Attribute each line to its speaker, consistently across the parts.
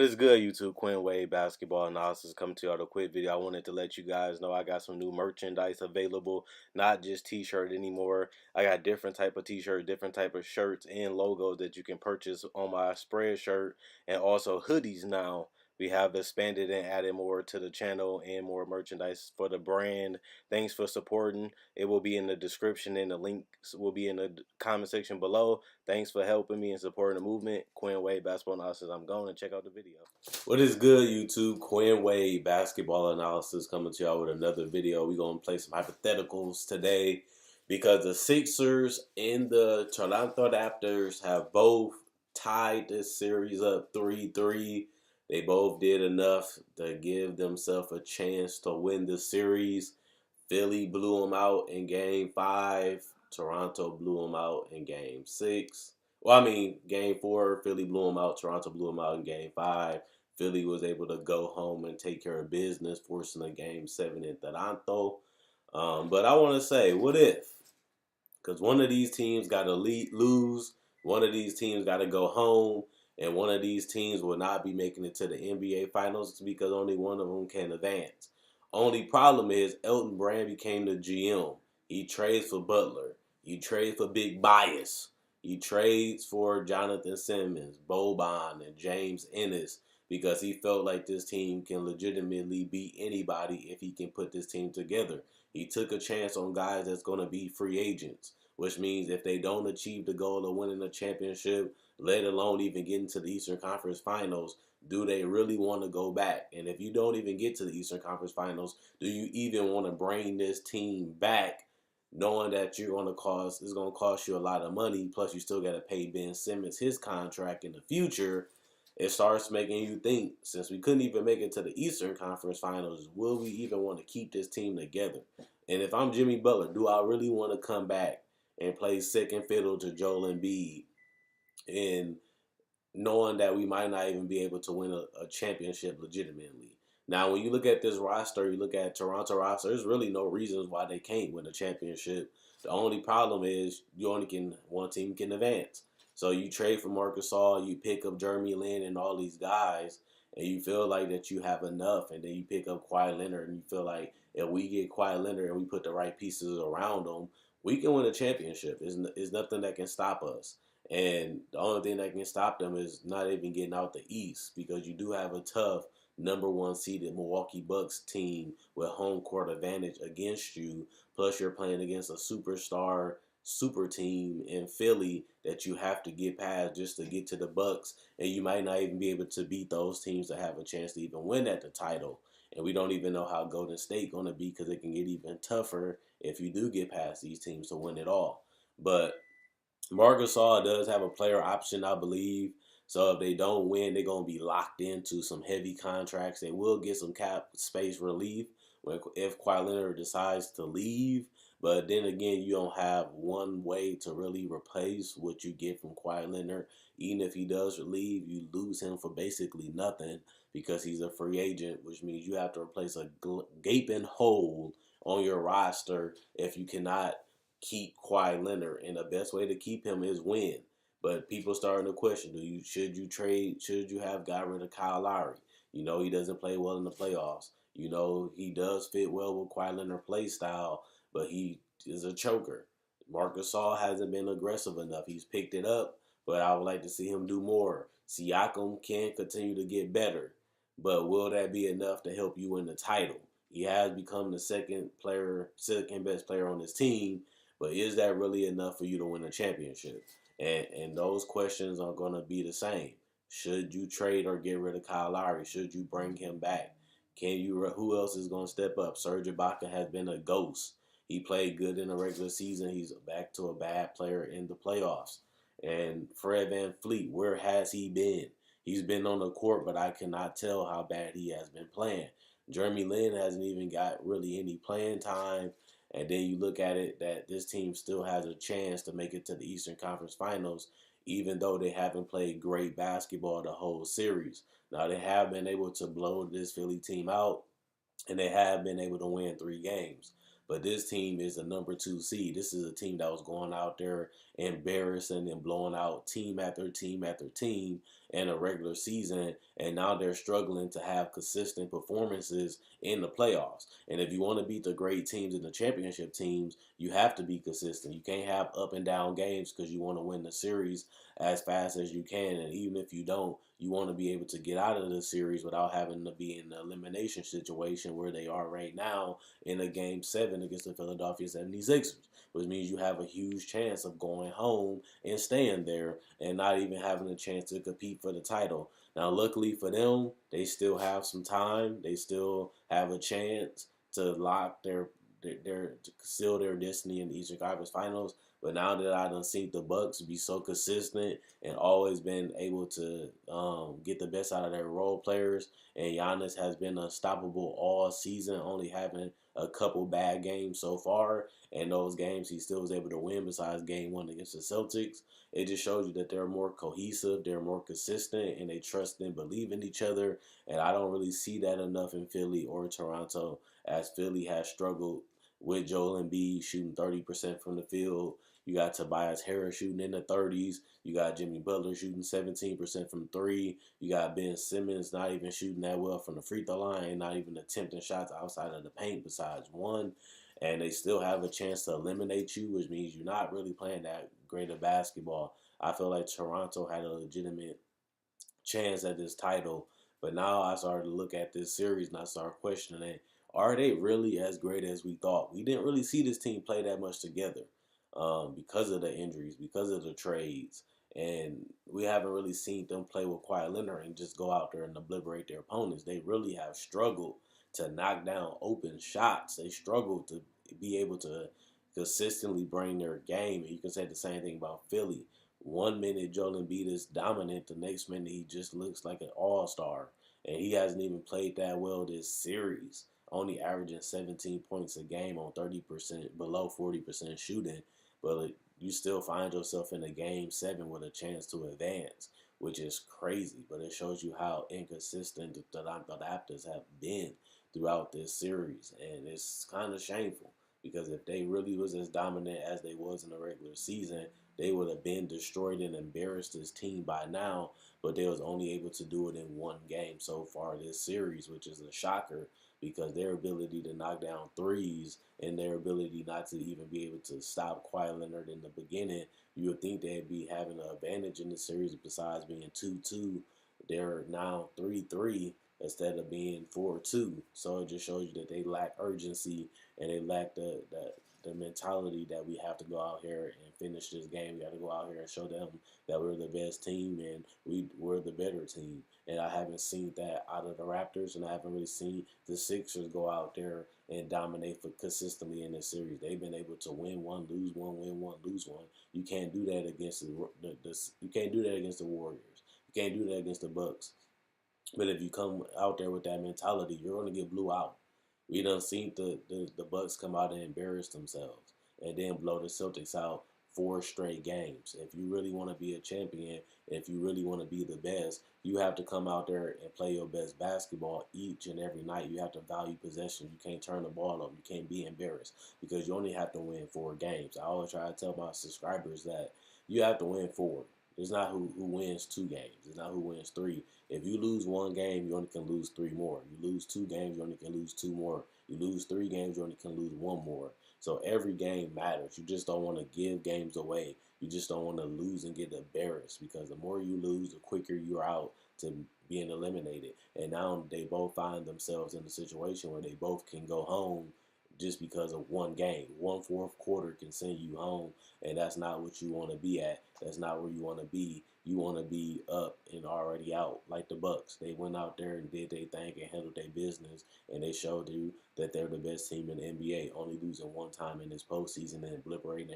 Speaker 1: is good, YouTube? Quinn Way Basketball Analysis coming to you with a quick video. I wanted to let you guys know I got some new merchandise available, not just t-shirt anymore. I got different type of t-shirt, different type of shirts and logos that you can purchase on my spread shirt, and also hoodies now. We have expanded and added more to the channel and more merchandise for the brand. Thanks for supporting. It will be in the description and the links will be in the comment section below. Thanks for helping me and supporting the movement. Quinn Way Basketball Analysis. I'm going to check out the video. What is good, YouTube? Quinn Way Basketball Analysis coming to y'all with another video. We're going to play some hypotheticals today because the Sixers and the Toronto Raptors have both tied this series up 3-3. They both did enough to give themselves a chance to win the series. Philly blew them out in Game 5. Toronto blew them out in Game 6. Well, I mean, Game 4, Philly blew them out. Toronto blew them out in Game 5. Philly was able to go home and take care of business, forcing a Game 7 in Toronto. But I want to say, what if? Because one of these teams got to lose. One of these teams got to go home. And one of these teams will not be making it to the NBA Finals because only one of them can advance. Only problem is Elton Brand became the GM. He trades for Butler. He trades for Big Bias. He trades for Jonathan Simmons, Boban, and James Ennis because he felt like this team can legitimately beat anybody if he can put this team together. He took a chance on guys that's going to be free agents, which means if they don't achieve the goal of winning a championship, let alone even getting to the Eastern Conference Finals, do they really want to go back? And if you don't even get to the Eastern Conference Finals, do you even want to bring this team back knowing that it's going to cost you a lot of money, plus you still got to pay Ben Simmons his contract in the future? It starts making you think, since we couldn't even make it to the Eastern Conference Finals, will we even want to keep this team together? And if I'm Jimmy Butler, do I really want to come back and play second fiddle to Joel Embiid and knowing that we might not even be able to win a championship legitimately? Now, when you look at this roster, you look at Toronto roster, there's really no reasons why they can't win a championship. The only problem is one team can advance. So you trade for Marc Gasol, you pick up Jeremy Lin and all these guys, and you feel like that you have enough, and then you pick up Kawhi Leonard, and you feel like if we get Kawhi Leonard and we put the right pieces around him, we can win a championship. There's nothing that can stop us. And the only thing that can stop them is not even getting out the East, because you do have a tough number one seeded Milwaukee Bucks team with home court advantage against you. Plus, you're playing against a superstar super team in Philly that you have to get past just to get to the Bucks, and you might not even be able to beat those teams that have a chance to even win at the title. And we don't even know how Golden State going to be, because it can get even tougher if you do get past these teams to win it all. But Marc Gasol does have a player option, I believe. So if they don't win, they're going to be locked into some heavy contracts. They will get some cap space relief if Kawhi Leonard decides to leave. But then again, you don't have one way to really replace what you get from Kawhi Leonard. Even if he does leave, you lose him for basically nothing because he's a free agent, which means you have to replace a gaping hole on your roster if you cannot keep Kawhi Leonard, and the best way to keep him is win. But people starting to question: should you trade? Should you have got rid of Kyle Lowry? You know he doesn't play well in the playoffs. You know he does fit well with Kawhi Leonard's play style, but he is a choker. Marc Gasol hasn't been aggressive enough. He's picked it up, but I would like to see him do more. Siakam can continue to get better, but will that be enough to help you win the title? He has become the second best player on his team, but is that really enough for you to win a championship? And those questions are going to be the same. Should you trade or get rid of Kyle Lowry? Should you bring him back? Who else is going to step up? Serge Ibaka has been a ghost. He played good in the regular season. He's back to a bad player in the playoffs. And Fred VanVleet, where has he been? He's been on the court, but I cannot tell how bad he has been playing. Jeremy Lin hasn't even got really any playing time. And then you look at it that this team still has a chance to make it to the Eastern Conference Finals, even though they haven't played great basketball the whole series. Now, they have been able to blow this Philly team out, and they have been able to win 3 games. But this team is a number 2 seed. This is a team that was going out there embarrassing and blowing out team after team after team in a regular season, and now they're struggling to have consistent performances in the playoffs. And if you want to beat the great teams and the championship teams, you have to be consistent. You can't have up and down games because you want to win the series as fast as you can. And even if you don't, you want to be able to get out of the series without having to be in the elimination situation where they are right now in a game 7 against the Philadelphia 76ers, which means you have a huge chance of going home and staying there and not even having a chance to compete for the title. Now, luckily for them, they still have some time. They still have a chance to lock their to seal their destiny in the Eastern Conference Finals. But now that I done seen the Bucks be so consistent and always been able to get the best out of their role players, and Giannis has been unstoppable all season, only having a couple bad games so far, and those games he still was able to win. Besides Game 1 against the Celtics, it just shows you that they're more cohesive, they're more consistent, and they trust and believe in each other. And I don't really see that enough in Philly or Toronto, as Philly has struggled with Joel Embiid shooting 30% from the field. You got Tobias Harris shooting in the 30s. You got Jimmy Butler shooting 17% from three. You got Ben Simmons not even shooting that well from the free throw line, not even attempting shots outside of the paint besides one. And they still have a chance to eliminate you, which means you're not really playing that great of basketball. I feel like Toronto had a legitimate chance at this title. But now I started to look at this series and I started questioning, are they really as great as we thought? We didn't really see this team play that much together because of the injuries, because of the trades. And we haven't really seen them play with Kawhi Leonard and just go out there and obliterate their opponents. They really have struggled to knock down open shots. They struggled to be able to consistently bring their game. And you can say the same thing about Philly. 1 minute Joel Embiid is dominant, the next minute he just looks like an all-star. And he hasn't even played that well this series, only averaging 17 points a game on 30%, below 40% shooting. But you still find yourself in a game 7 with a chance to advance, which is crazy. But it shows you how inconsistent the Raptors have been throughout this series. And it's kind of shameful because if they really was as dominant as they was in the regular season, they would have been destroyed and embarrassed this team by now, but they was only able to do it in one game so far this series, which is a shocker because their ability to knock down threes and their ability not to even be able to stop Kawhi Leonard in the beginning, you would think they'd be having an advantage in the series besides being 2-2. They're now 3-3 instead of being 4-2. So it just shows you that they lack urgency and they lack the mentality that we have to go out here and finish this game. We got to go out here and show them that we're the best team and we're the better team. And I haven't seen that out of the Raptors, and I haven't really seen the Sixers go out there and dominate for consistently in this series. They've been able to win one, lose one, win one, lose one. You can't do that against you can't do that against the Warriors. You can't do that against the Bucks. But if you come out there with that mentality, you're going to get blew out. We done seen the Bucks come out and embarrass themselves and then blow the Celtics out 4 straight games. If you really want to be a champion, if you really want to be the best, you have to come out there and play your best basketball each and every night. You have to value possession. You can't turn the ball over. You can't be embarrassed because you only have to win 4 games. I always try to tell my subscribers that you have to win 4. It's not who wins 2 games. It's not who wins 3. If you lose 1 game, you only can lose 3 more. You lose 2 games, you only can lose 2 more. You lose 3 games, you only can lose 1 more. So every game matters. You just don't want to give games away. You just don't want to lose and get embarrassed because the more you lose, the quicker you're out to being eliminated. And now they both find themselves in a situation where they both can go home just because of 1 game. One fourth quarter can send you home, and that's not what you want to be at. That's not where you want to be. You want to be up and already out, like the Bucks. They went out there and did their thing and handled their business, and they showed you that they're the best team in the NBA, only losing 1 time in this postseason and obliterating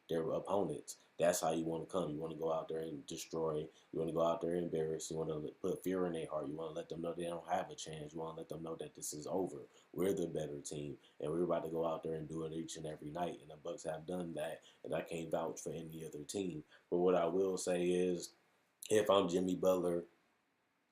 Speaker 1: their opponents. That's how you want to come. You want to go out there and destroy. You want to go out there and embarrass. You want to put fear in their heart. You want to let them know they don't have a chance. You want to let them know that this is over. We're the better team, and we're about to go out there and do it each and every night. And the Bucks have done that, and I can't vouch for any other team. But what I will say is, if I'm Jimmy Butler,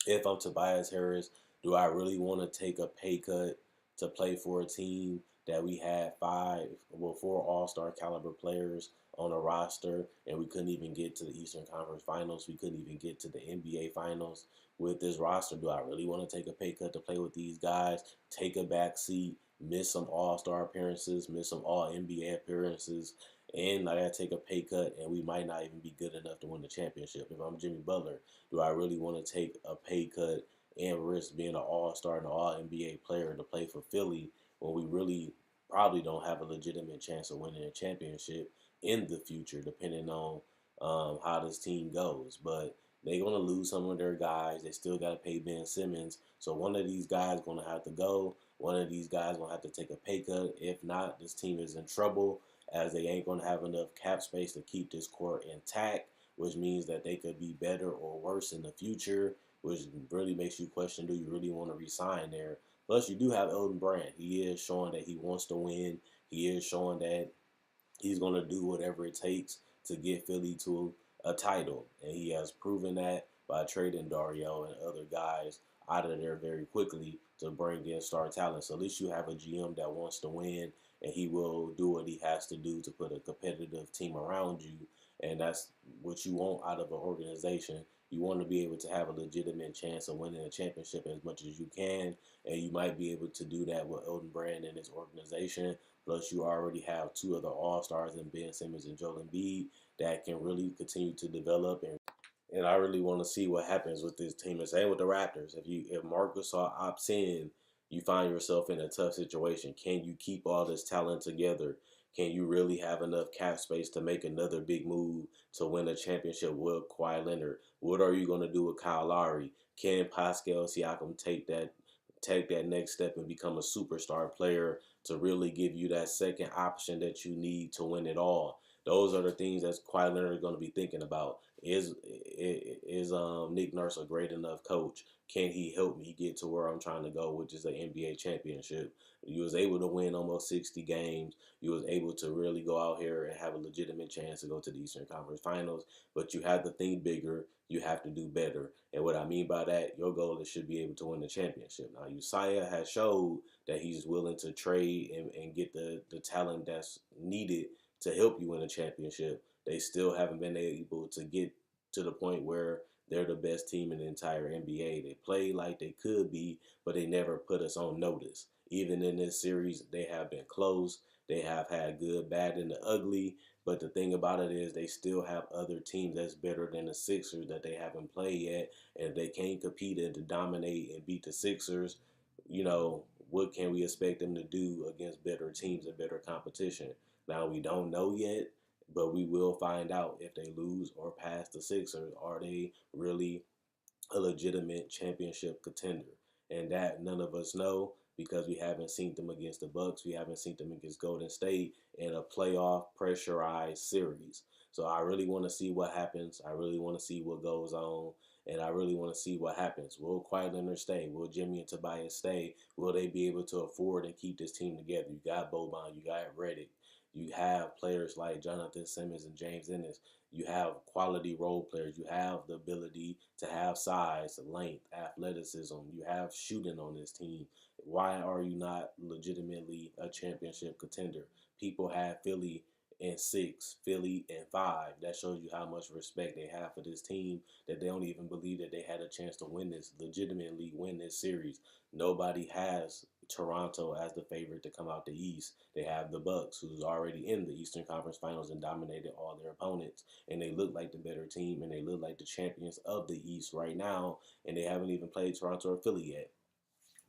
Speaker 1: if I'm Tobias Harris, do I really want to take a pay cut to play for a team that we had four All-Star caliber players on a roster, and we couldn't even get to the Eastern Conference Finals. We couldn't even get to the NBA Finals with this roster. Do I really want to take a pay cut to play with these guys? Take a back seat, miss some All-Star appearances, miss some All NBA appearances, and I gotta take a pay cut, and we might not even be good enough to win the championship. If I'm Jimmy Butler, do I really want to take a pay cut and risk being an All-Star and an All NBA player to play for Philly when we really probably don't have a legitimate chance of winning a championship in the future, depending on how this team goes? But they're gonna lose some of their guys. They still got to pay Ben Simmons, so one of these guys gonna have to go. One of these guys gonna have to take a pay cut. If not, this team is in trouble, as they ain't gonna have enough cap space to keep this core intact, which means that they could be better or worse in the future, which really makes you question, do you really want to resign there? Plus, you do have Elton Brand. He is showing that he wants to win. He is showing that he's going to do whatever it takes to get Philly to a title. And he has proven that by trading Dario and other guys out of there very quickly to bring in star talent. So at least you have a GM that wants to win, and he will do what he has to do to put a competitive team around you. And that's what you want out of an organization. You want to be able to have a legitimate chance of winning a championship as much as you can, and you might be able to do that with Elton Brand and his organization. Plus, you already have two other All Stars in Ben Simmons and Joel Embiid that can really continue to develop, and I really want to see what happens with this team. And same with the Raptors. If Marc Gasol opts in, you find yourself in a tough situation. Can you keep all this talent together? Can you really have enough cap space to make another big move to win a championship with Kawhi Leonard? What are you going to do with Kyle Lowry? Can Pascal Siakam take that next step and become a superstar player to really give you that second option that you need to win it all? Those are the things that Kawhi Leonard is going to be thinking about. Is Nick Nurse a great enough coach? Can he help me get to where I'm trying to go, which is an NBA championship? You was able to win almost 60 games. You was able to really go out here and have a legitimate chance to go to the Eastern Conference Finals. But you have to think bigger. You have to do better. And what I mean by that, your goal is should be able to win the championship. Now, Uzziah has showed that he's willing to trade and get the talent that's needed to help you win a championship. They still haven't been able to get to the point where they're the best team in the entire NBA. They play like they could be, but they never put us on notice. Even in this series, they have been close. They have had good, bad, and the ugly. But the thing about it is they still have other teams that's better than the Sixers that they haven't played yet. And if they can't compete and to dominate and beat the Sixers, what can we expect them to do against better teams and better competition? Now, we don't know yet, but we will find out if they lose or pass the Sixers. Are they really a legitimate championship contender? And that none of us know because we haven't seen them against the Bucks. We haven't seen them against Golden State in a playoff pressurized series. So I really want to see what happens. I really want to see what goes on. And I really want to see what happens. Will Kawhi Leonard stay? Will Jimmy and Tobias stay? Will they be able to afford and keep this team together? You got Boban. You got Redick. You have players like Jonathan Simmons and James Ennis. You have quality role players. You have the ability to have size, length, athleticism. You have shooting on this team. Why are you not legitimately a championship contender? People have Philly in 6, Philly in 5. That shows you how much respect they have for this team, that they don't even believe that they had a chance to legitimately win this series. Nobody has Toronto as the favorite to come out the East. They have the Bucks, who's already in the Eastern Conference Finals and dominated all their opponents, and they look like the better team, and they look like the champions of the East right now, and they haven't even played Toronto or Philly yet.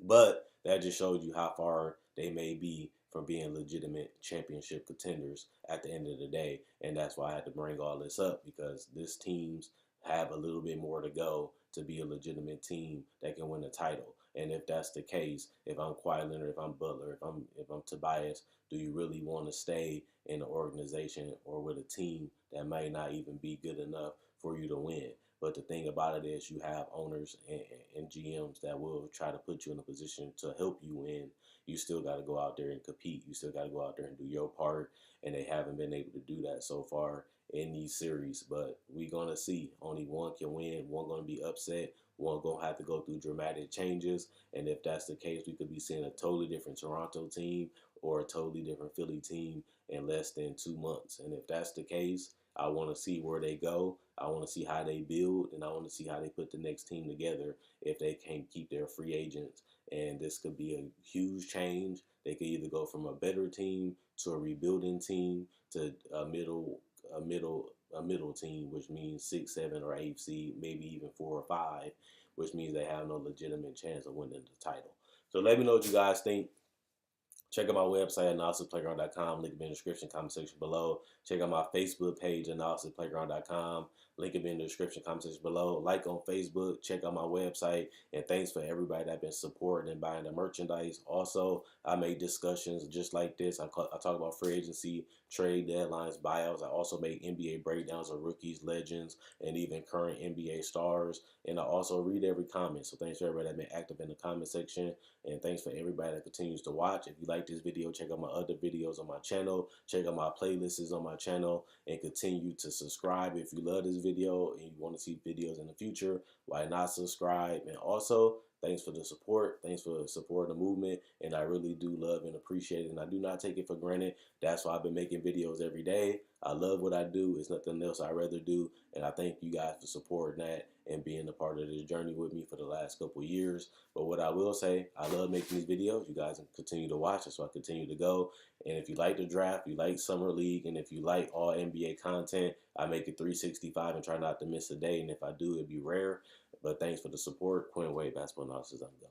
Speaker 1: But that just shows you how far they may be from being legitimate championship contenders at the end of the day. And that's why I had to bring all this up, because this teams have a little bit more to go to be a legitimate team that can win a title. And if that's the case, if I'm Kawhi Leonard, if I'm Butler, if I'm Tobias, do you really want to stay in an organization or with a team that may not even be good enough for you to win? But the thing about it is you have owners and GMs that will try to put you in a position to help you win. You still got to go out there and compete. You still got to go out there and do your part. And they haven't been able to do that so far in these series. But we're going to see. Only one can win. One going to be upset. One going to have to go through dramatic changes. And if that's the case, we could be seeing a totally different Toronto team or a totally different Philly team in less than 2 months. And if that's the case, I want to see where they go. I want to see how they build, and I want to see how they put the next team together if they can't keep their free agents. And this could be a huge change. They could either go from a better team to a rebuilding team to a middle team, which means 6, 7, or 8 seed, maybe even 4 or 5, which means they have no legitimate chance of winning the title. So let me know what you guys think. Check out my website, analysisplayground.com. Link in the description, comment section below. Check out my Facebook page, analysisplayground.com. Link in the description, comment section below. Like on Facebook. Check out my website. And thanks for everybody that's been supporting and buying the merchandise. Also, I make discussions just like this. I talk about free agency, trade deadlines, buyouts. I also make NBA breakdowns of rookies, legends, and even current NBA stars. And I also read every comment. So thanks for everybody that's been active in the comment section. And thanks for everybody that continues to watch. If you like this video, check out my other videos on my channel. Check out my playlists on my channel. And continue to subscribe if you love this video and you want to see videos in the future. Why not subscribe? And also, thanks for the support. Thanks for supporting the movement. And I really do love and appreciate it. And I do not take it for granted. That's why I've been making videos every day. I love what I do. It's nothing else I'd rather do. And I thank you guys for supporting that and being a part of this journey with me for the last couple of years. But what I will say, I love making these videos. You guys can continue to watch it, so I continue to go. And if you like the draft, you like Summer League, and if you like all NBA content, I make it 365 and try not to miss a day. And if I do, it'd be rare. But thanks for the support. Quinn Way Basketball Analysis. I'm done.